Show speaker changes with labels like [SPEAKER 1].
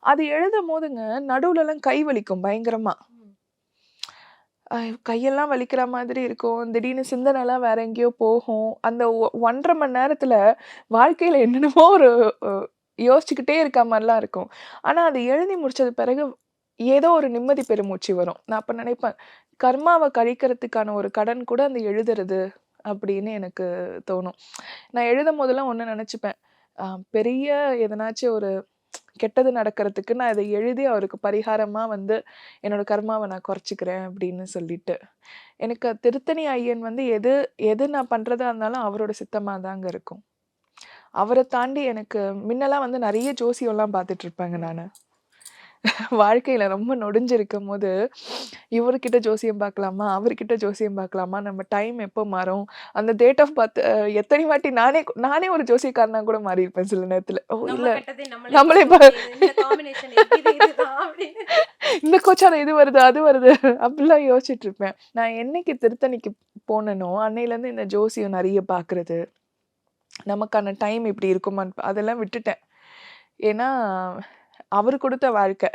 [SPEAKER 1] அது எழுதும்போதுங்க, நடுவுலலாம் கை வலிக்கும் பயங்கரமா.
[SPEAKER 2] ம்.
[SPEAKER 1] கையெல்லாம் வலிக்கிற மாதிரி இருக்கும். திடீர்னு சிந்தனைலாம் வேற எங்கேயோ போகும். அந்த 1 1/2 மணி நேரத்துல வாழ்க்கையில என்னென்னமோ ஒரு அ யோசிச்சுக்கிட்டே இருக்க மாரிலாம் இருக்கும். ஆனா, அத எழுதி முடிச்சது பிறகு ஏதோ ஒரு நிம்மதி பெருமூச்சு வரும். நான் அப்ப நினைப்பேன், கர்மாவ கழிக்கிறதுக்கான ஒரு கடன் கூட அந்த எழுதுறது அப்படின்னு எனக்கு தோணும். நான் எழுதும்போதெல்லாம் ஒண்ணு நெனச்சுப்பேன். அ பெரிய எதனாச்சும் ஒரு கெட்டது நடக்கிறதுக்கு நான் இத எழுதி அவருக்கு பரிகாரமா வந்து என்னோட கர்மாவ நான் குறைச்சுக்கிறேன் அப்படின்னு சொல்லிட்டு. எனக்கு திருத்தணி ஐயன் வந்து எது எது நான் பண்றதா இருந்தாலும் அவரோட சித்தமா தாங்க இருக்கும். அவர தாண்டி எனக்கு முன்னலாம் வந்து நெறைய ஜோசியம்லாம் பார்த்துட்டு இருப்பேங்க
[SPEAKER 2] ம்.
[SPEAKER 1] நானு. வாழ்க்கையில ரொம்ப நொடிஞ்சிருக்கும்போது, இவருகிட்ட ஜோசியம் பார்க்கலாமா? அவர்கிட்ட ஜோசியம் பார்க்கலாமா? நம்ம டைம் எப்போ மாறும்? அந்த டேட் ஆஃப் பர்த் எத்தனை வாட்டி நானே ஒரு ஜோசியக்காரனா கூட மாறியிருப்பேன் சில நேரத்துல. ஓ!
[SPEAKER 2] நம்ம
[SPEAKER 1] இல்ல
[SPEAKER 2] கட்டத்தை நம்மளே
[SPEAKER 1] நம்மளே
[SPEAKER 2] பார்த்தோம். இந்த காம்பினேஷன் இது இதுதான் அப்படின்னு.
[SPEAKER 1] இந்த கோச்சாரம் இது வருது, அது வருது அப்படிலாம் யோசிச்சுட்டு இருப்பேன். நான் என்னைக்கு திருத்தணிக்கு போனேனோ, அன்னையிலேருந்து இந்த ஜோசியம் நெறைய பார்க்குறது, நமக்கான டைம் இப்படி இருக்குமான்னு அதெல்லாம் விட்டுட்டேன். ஏன்னா, அவரு குடுத்த வாழ்க்கை.